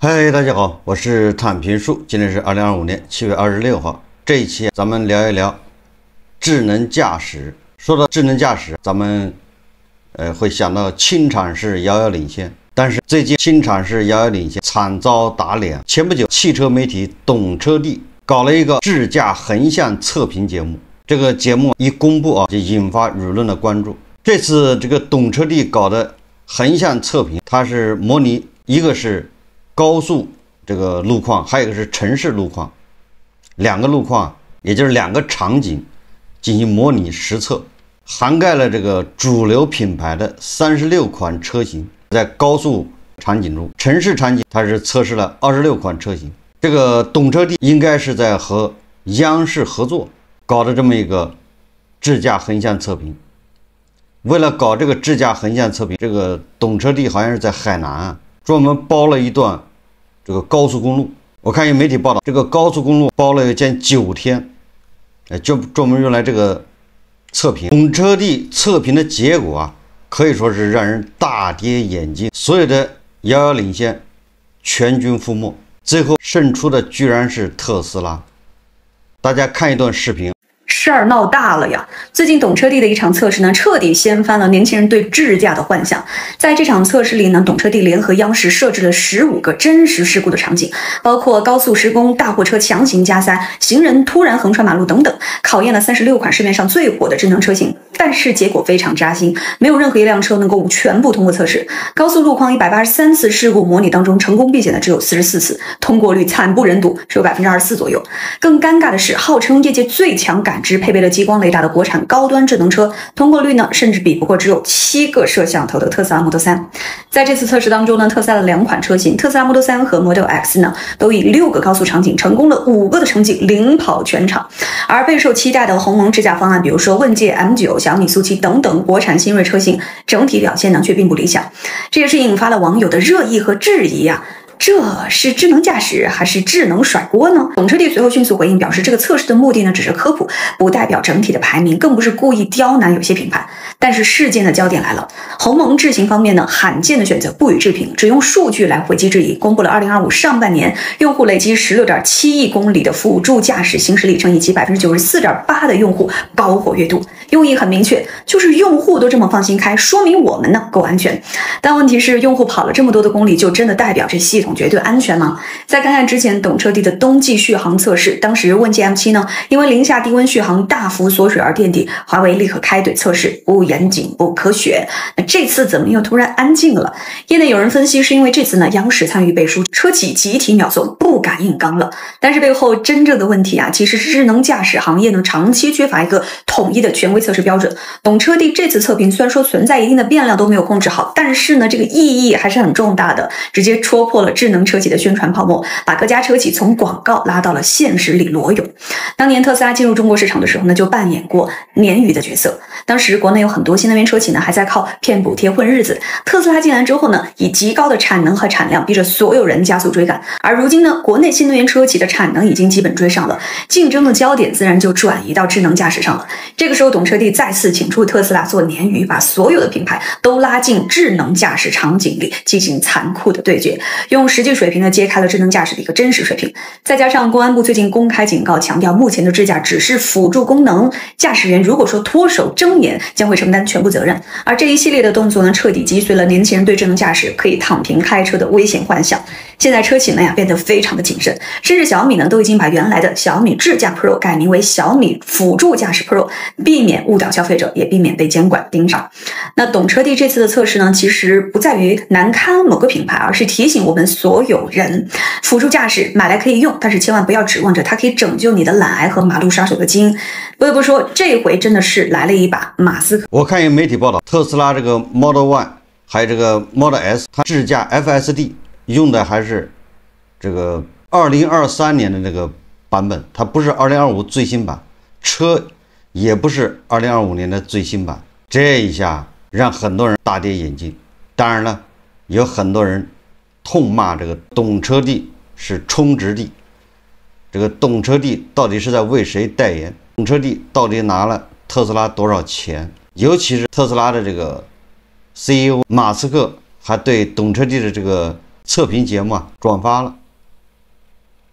嗨，大家好，我是坦平树，今天是2025年7月26号。这一期咱们聊一聊智能驾驶。说到智能驾驶，咱们会想到氢产是遥遥领先，但是最近氢产是遥遥领先，惨遭打脸。前不久，汽车媒体懂车帝搞了一个智驾横向测评节目，这个节目一公布就引发舆论的关注。这次这个懂车帝搞的横向测评，它是模拟一个是高速这个路况，还有一个是城市路况，两个路况，也就是两个场景进行模拟实测，涵盖了这个主流品牌的36款车型。在高速场景中，城市场景它是测试了26款车型。这个懂车帝应该是在和央视合作搞的这么一个智驾横向测评。为了搞这个智驾横向测评，这个懂车帝好像是在海南专门包了一段这个高速公路。我看有媒体报道，这个高速公路包了将9天，就专门用来这个测评。懂车帝测评的结果可以说是让人大跌眼镜，所有的遥遥领先全军覆没，最后胜出的居然是特斯拉。大家看一段视频。事儿闹大了呀！最近懂车帝的一场测试呢，彻底掀翻了年轻人对智驾的幻想。在这场测试里呢，懂车帝联合央视设置了15个真实事故的场景，包括高速施工、大货车强行加塞、行人突然横穿马路等等，考验了36款市面上最火的智能车型。但是结果非常扎心，没有任何一辆车能够全部通过测试。高速路况183次事故模拟当中，成功避险的只有44次，通过率惨不忍睹，只有24%左右。更尴尬的是，号称业界最强感知、配备了激光雷达的国产高端智能车，通过率呢，甚至比不过只有7个摄像头的特斯拉 Model 3。在这次测试当中呢，特斯拉的2款车型，特斯拉 Model 3和 Model X 呢，都以6个高速场景成功了5个的成绩，领跑全场。而备受期待的鸿蒙智驾方案，比如说问界 M9、小米速7等等国产新锐车型，整体表现呢却并不理想，这也是引发了网友的热议和质疑呀。这是智能驾驶还是智能甩锅呢？懂车帝随后迅速回应表示，这个测试的目的呢只是科普，不代表整体的排名，更不是故意刁难有些品牌。但是事件的焦点来了，鸿蒙智行方面呢，罕见的选择不予置评，只用数据来回击质疑，公布了2025上半年用户累积16.7亿公里的辅助驾驶行驶里程，以及94.8%的用户高活跃度。用意很明确，就是用户都这么放心开，说明我们呢够安全。但问题是，用户跑了这么多的公里，就真的代表这系统绝对安全吗？再看看之前懂车帝的冬季续航测试，当时问界 M7 呢，因为零下低温续航大幅缩水而垫底，华为立刻开怼测试，不严谨不科学。那这次怎么又突然安静了？业内有人分析，是因为这次呢，央视参与背书，车企集体秒送，不敢硬刚了。但是背后真正的问题其实是智能驾驶行业呢，长期缺乏一个统一的权威测试标准。懂车帝这次测评虽然说存在一定的变量都没有控制好，但是呢，这个意义还是很重大的，直接戳破了智能车企的宣传泡沫，把各家车企从广告拉到了现实里裸泳。当年特斯拉进入中国市场的时候呢，就扮演过鲶鱼的角色。当时国内有很多新能源车企呢，还在靠骗补贴混日子。特斯拉进来之后呢，以极高的产能和产量，逼着所有人加速追赶。而如今呢，国内新能源车企的产能已经基本追上了，竞争的焦点自然就转移到智能驾驶上了。这个时候，懂车帝再次请出特斯拉做鲶鱼，把所有的品牌都拉进智能驾驶场景里进行残酷的对决，用实际水平呢揭开了智能驾驶的一个真实水平。再加上公安部最近公开警告，强调目前的智驾只是辅助功能，驾驶员如果说脱手睁眼，将会承担全部责任。而这一系列的动作呢，彻底击碎了年轻人对智能驾驶可以躺平开车的危险幻想。现在车企们变得非常的谨慎，甚至小米呢都已经把原来的小米智驾 Pro 改名为小米辅助驾驶 Pro， 避免误导消费者，也避免被监管盯上。那懂车帝这次的测试呢，其实不在于难堪某个品牌，而是提醒我们所有人，辅助驾驶买来可以用，但是千万不要指望着它可以拯救你的懒癌和马路杀手的基因。不得不说，这回真的是来了一把马斯克。我看有媒体报道，特斯拉这个 Model Y 还有这个 Model S， 它智驾 FSD 用的还是这个2023年的这个版本，它不是2025最新版，车也不是2025年的最新版。这一下让很多人大跌眼镜。当然了，有很多人痛骂这个懂车帝是充值帝。这个懂车帝到底是在为谁代言？懂车帝到底拿了特斯拉多少钱？尤其是特斯拉的这个 CEO 马斯克还对懂车帝的这个测评节目转发了，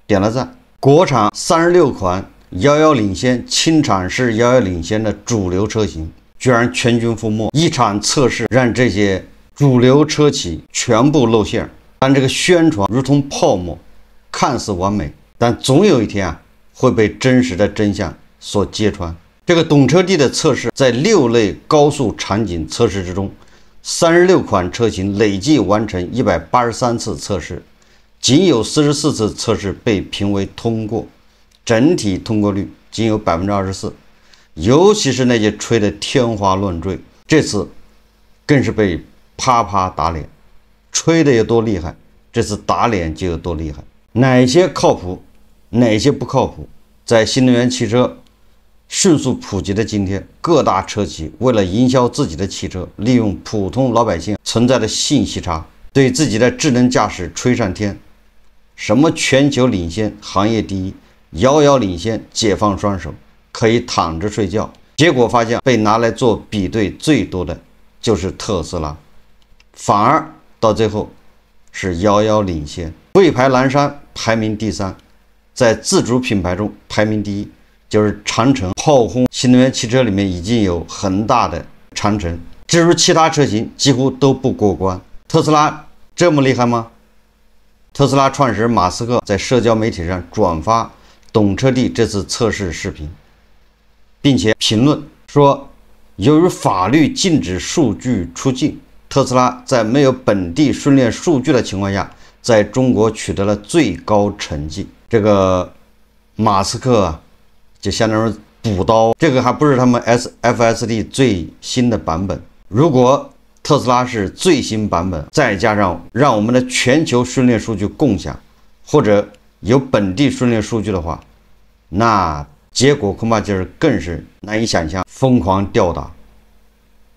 点了赞。国产36款遥遥领先、轻产式遥遥领先的主流车型，居然全军覆没。一场测试让这些主流车企全部露馅，但这个宣传如同泡沫，看似完美，但总有一天会被真实的真相所揭穿。这个懂车帝的测试，在6类高速场景测试之中，36款车型累计完成183次测试，仅有44次测试被评为通过，整体通过率仅有24%。尤其是那些吹得天花乱坠，这次更是被啪啪打脸。吹的有多厉害，这次打脸就有多厉害。哪些靠谱，哪些不靠谱？在新能源汽车迅速普及的今天，各大车企为了营销自己的汽车，利用普通老百姓存在的信息差，对自己的智能驾驶吹上天，什么全球领先、行业第一、遥遥领先、解放双手，可以躺着睡觉。结果发现被拿来做比对最多的就是特斯拉，反而到最后是遥遥领先。魏牌蓝山排名第3，在自主品牌中排名第1，就是长城。炮轰新能源汽车里面已经有很大的长城，至于其他车型几乎都不过关。特斯拉这么厉害吗？特斯拉创始人马斯克在社交媒体上转发懂车帝这次测试视频，并且评论说，由于法律禁止数据出境，特斯拉在没有本地训练数据的情况下，在中国取得了最高成绩。这个马斯克就相当于补刀，这个还不是他们 FSD 最新的版本。如果特斯拉是最新版本，再加上让我们的全球训练数据共享，或者有本地训练数据的话，那结果恐怕就是更是难以想象，疯狂吊打。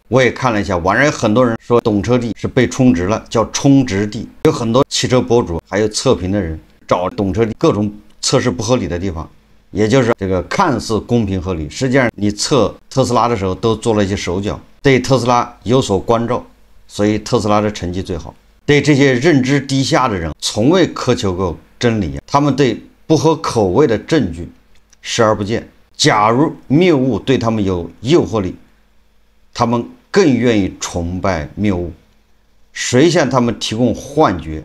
我也看了一下，网上有很多人说懂车帝是被充值了，叫充值帝。有很多汽车博主还有测评的人找懂车帝各种测试不合理的地方，也就是这个看似公平合理，实际上你测特斯拉的时候都做了一些手脚，对特斯拉有所关照，所以特斯拉的成绩最好。对这些认知低下的人，从未苛求过真理，他们对不合口味的证据视而不见。假如谬误对他们有诱惑力，他们更愿意崇拜谬误。谁向他们提供幻觉，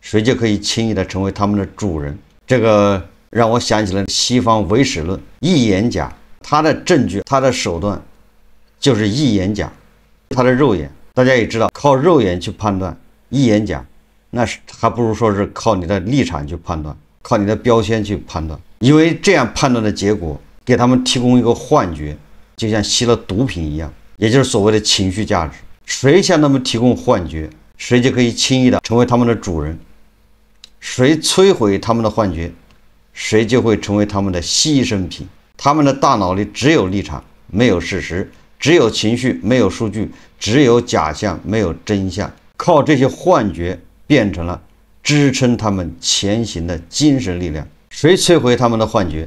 谁就可以轻易的成为他们的主人。这个让我想起了西方唯史论，一眼假，他的证据，他的手段就是一眼假，他的肉眼。大家也知道，靠肉眼去判断一眼假，那是还不如说是靠你的立场去判断，靠你的标签去判断。因为这样判断的结果给他们提供一个幻觉，就像吸了毒品一样，也就是所谓的情绪价值。谁向他们提供幻觉，谁就可以轻易的成为他们的主人。谁摧毁他们的幻觉，谁就会成为他们的牺牲品。他们的大脑里只有立场，没有事实；只有情绪，没有数据；只有假象，没有真相。靠这些幻觉变成了支撑他们前行的精神力量。谁摧毁他们的幻觉，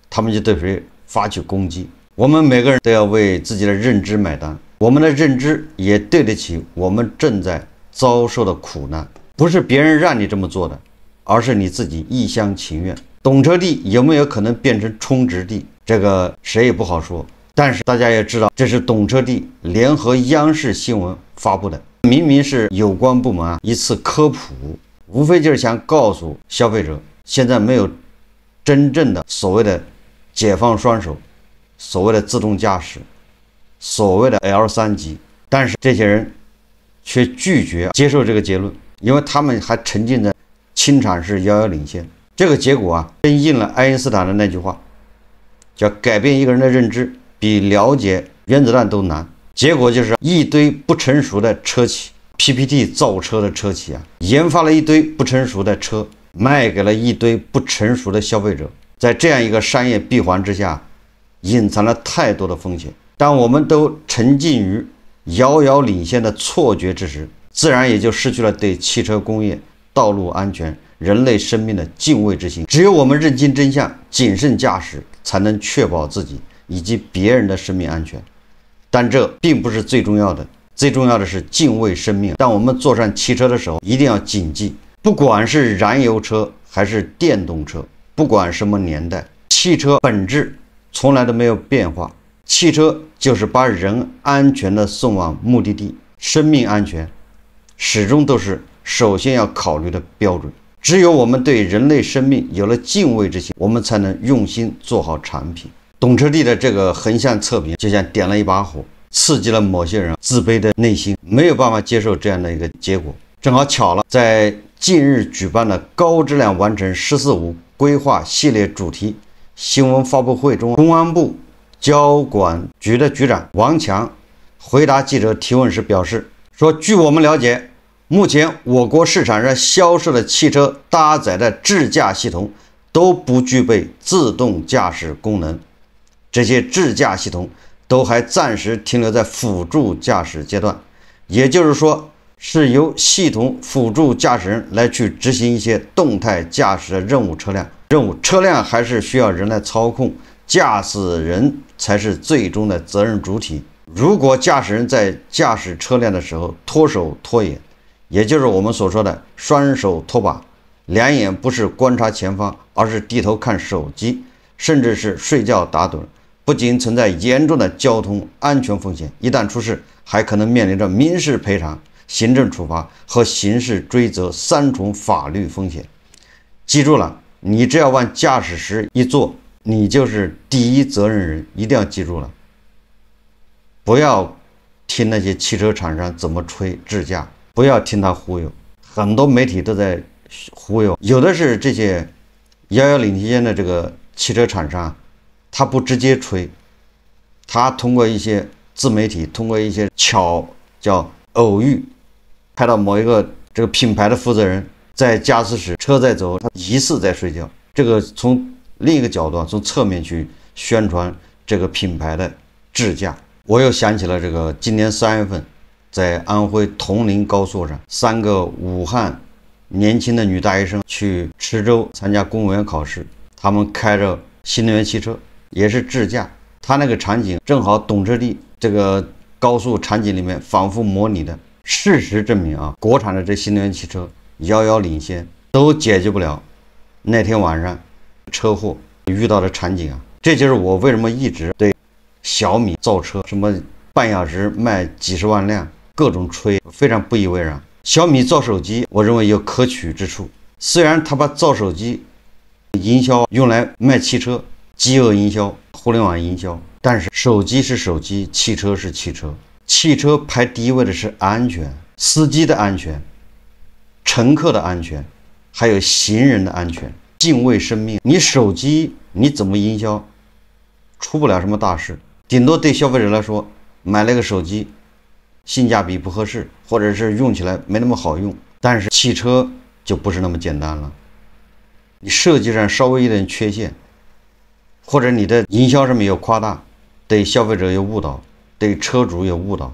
他们就对谁发起攻击。我们每个人都要为自己的认知买单，我们的认知也对得起我们正在遭受的苦难。不是别人让你这么做的，而是你自己一厢情愿。懂车帝有没有可能变成充值帝，这个谁也不好说。但是大家也知道，这是懂车帝联合央视新闻发布的，明明是有关部门一次科普，无非就是想告诉消费者，现在没有真正的所谓的解放双手，所谓的自动驾驶，所谓的 L3级。但是这些人却拒绝接受这个结论，因为他们还沉浸在轻产式遥遥领先。这个结果真应了爱因斯坦的那句话，叫改变一个人的认知比了解原子弹都难。结果就是一堆不成熟的车企， PPT 造车的车企研发了一堆不成熟的车，卖给了一堆不成熟的消费者。在这样一个商业闭环之下，隐藏了太多的风险。当我们都沉浸于遥遥领先的错觉之时，自然也就失去了对汽车工业、道路安全、人类生命的敬畏之心。只有我们认清真相，谨慎驾驶，才能确保自己以及别人的生命安全。但这并不是最重要的。最重要的是敬畏生命。当我们坐上汽车的时候，一定要谨记，不管是燃油车还是电动车，不管什么年代，汽车本质从来都没有变化。汽车就是把人安全地送往目的地，生命安全始终都是首先要考虑的标准。只有我们对人类生命有了敬畏之心，我们才能用心做好产品。懂车帝的这个横向测评就像点了一把火，刺激了某些人自卑的内心，没有办法接受这样的一个结果。正好巧了，在近日举办的高质量完成“十四五”规划系列主题新闻发布会中，公安部交管局的局长王强回答记者提问时表示说，据我们了解，目前我国市场上销售的汽车搭载的智驾系统都不具备自动驾驶功能，这些智驾系统都还暂时停留在辅助驾驶阶段，也就是说是由系统辅助驾驶人来去执行一些动态驾驶的任务，车辆还是需要人来操控，驾驶人才是最终的责任主体。如果驾驶人在驾驶车辆的时候脱手脱眼，也就是我们所说的双手拖把，两眼不是观察前方，而是低头看手机，甚至是睡觉打盹，不仅存在严重的交通安全风险，一旦出事还可能面临着民事赔偿、行政处罚和刑事追责3重法律风险。记住了，你只要往驾驶室一坐，你就是第一责任人，一定要记住了。不要听那些汽车厂商怎么吹智驾，不要听他忽悠，很多媒体都在忽悠，有的是这些遥遥领先的这个汽车厂商，他不直接吹，他通过一些自媒体，通过一些叫偶遇，拍到某一个这个品牌的负责人在驾驶室，车在走，他疑似在睡觉。这个从另一个角度，从侧面去宣传这个品牌的智驾。我又想起了这个今年3月份，在安徽铜陵高速上，3个武汉年轻的女大学生去池州参加公务员考试，他们开着新能源汽车，也是智驾。他那个场景正好懂车帝这个高速场景里面反复模拟的。事实证明啊，国产的这新能源汽车遥遥领先，都解决不了那天晚上车祸遇到的场景啊。这就是我为什么一直对小米造车什么半小时卖几十万辆各种吹，非常不以为然。小米造手机，我认为有可取之处，虽然他把造手机营销用来卖汽车，饥饿营销、互联网营销，但是手机是手机，汽车是汽车，汽车排第一位的是安全，司机的安全，乘客的安全，还有行人的安全，敬畏生命。你手机你怎么营销，出不了什么大事，顶多对消费者来说，买了个手机性价比不合适，或者是用起来没那么好用。但是汽车就不是那么简单了，你设计上稍微有点缺陷，或者你的营销上面有夸大，对消费者有误导，对车主有误导，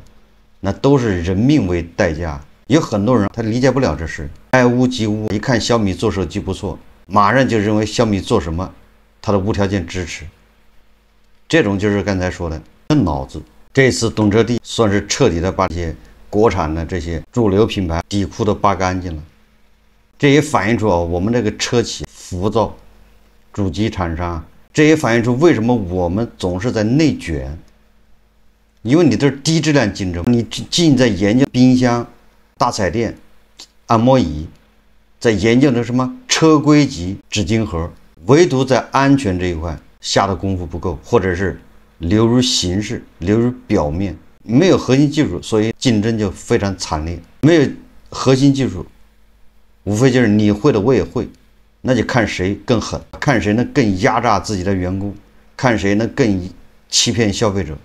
那都是人命为代价。有很多人他理解不了这事，爱屋及乌，一看小米做手机不错，马上就认为小米做什么他的无条件支持。这种就是刚才说的脑子。这次懂车帝算是彻底的把这些国产的这些主流品牌底裤都扒干净了。这也反映出我们这个车企浮躁，主机厂商，这也反映出为什么我们总是在内卷。因为你这是低质量竞争，你尽在研究冰箱、大彩电、按摩椅，在研究的什么车规级纸巾盒，唯独在安全这一块下的功夫不够，或者是流入形式，流入表面，没有核心技术，所以竞争就非常惨烈。没有核心技术，无非就是你会的我也会，那就看谁更狠，看谁能更压榨自己的员工，看谁能更欺骗消费者，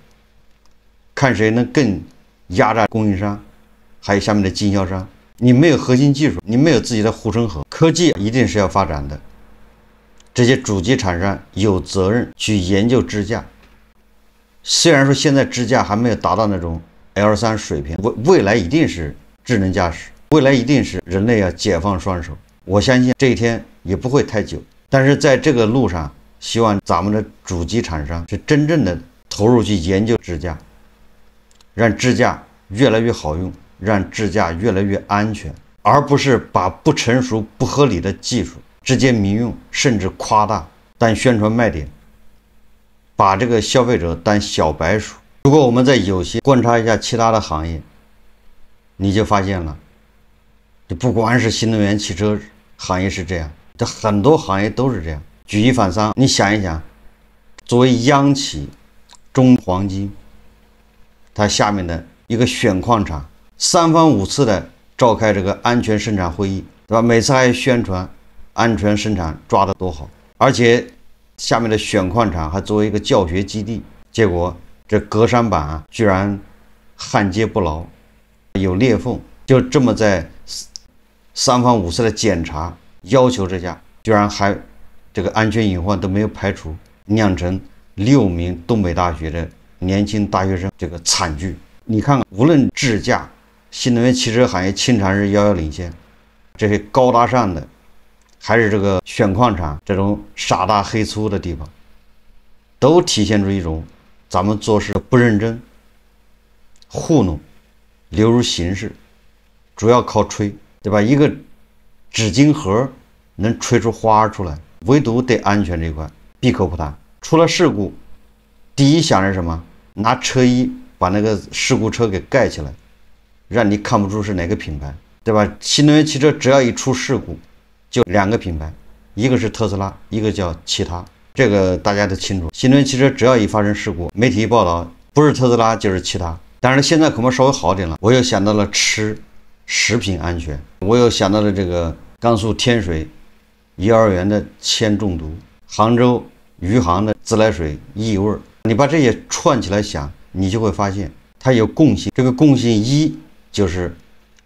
看谁能更压榨供应商，还有下面的经销商。你没有核心技术，你没有自己的护城河，科技一定是要发展的。这些主机厂商有责任去研究支架。虽然说现在支架还没有达到那种 L3 水平，未来一定是智能驾驶，未来一定是人类要解放双手。我相信这一天也不会太久。但是在这个路上，希望咱们的主机厂商是真正的投入去研究支架，让支架越来越好用，让智驾越来越安全，而不是把不成熟、不合理的技术直接民用，甚至夸大当宣传卖点，把这个消费者当小白鼠。如果我们再有些观察一下其他的行业，你就发现了，这不光是新能源汽车行业是这样，这很多行业都是这样。举一反三，你想一想，作为央企中黄金，它下面的一个选矿厂，3番5次的召开这个安全生产会议，对吧？每次还宣传安全生产抓得多好，而且下面的选矿厂还作为一个教学基地，结果这隔山板啊，居然焊接不牢，有裂缝，就这么在3番5次的检查要求之下，居然还这个安全隐患都没有排除，酿成6名东北大学的年轻大学生这个惨剧。你看看，无论智驾、新能源汽车行业经常是遥遥领先，这些高大上的，还是这个选矿厂这种傻大黑粗的地方，都体现出一种咱们做事不认真、糊弄、流于形式，主要靠吹，对吧？一个纸巾盒能吹出花出来，唯独对安全这一块闭口不谈。出了事故，第一想是什么？拿车衣把那个事故车给盖起来，让你看不出是哪个品牌，对吧？新能源汽车只要一出事故，就2个品牌，一个是特斯拉，一个叫其他，这个大家都清楚。新能源汽车只要一发生事故，媒体一报道，不是特斯拉就是其他。当然现在恐怕稍微好点了，我又想到了食品安全，我又想到了这个甘肃天水幼儿园的铅中毒，杭州余杭的自来水异味。你把这些串起来想，你就会发现它有共性。这个共性一就是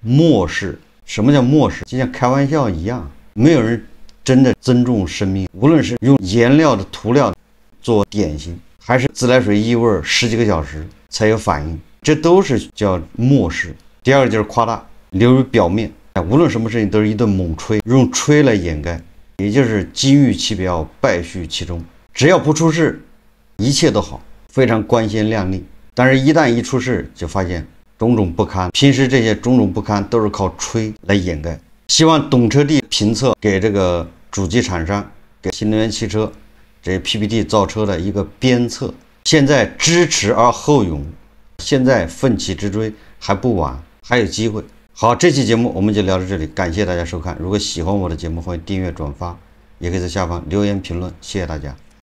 漠视。什么叫漠视？就像开玩笑一样，没有人真的尊重生命。无论是用颜料的涂料做点心，还是自来水异味10几个小时才有反应，这都是叫漠视。第二个就是夸大，流于表面。无论什么事情都是一顿猛吹，用吹来掩盖，也就是金玉其表，败絮其中。只要不出事，一切都好，非常光鲜亮丽。但是一旦一出事，就发现种种不堪。平时这些种种不堪都是靠吹来掩盖。希望懂车帝评测给这个主机厂商，给新能源汽车这 PPT 造车的一个鞭策。现在知耻而后勇，现在奋起直追还不晚，还有机会。好，这期节目我们就聊到这里，感谢大家收看。如果喜欢我的节目，欢迎订阅转发，也可以在下方留言评论，谢谢大家。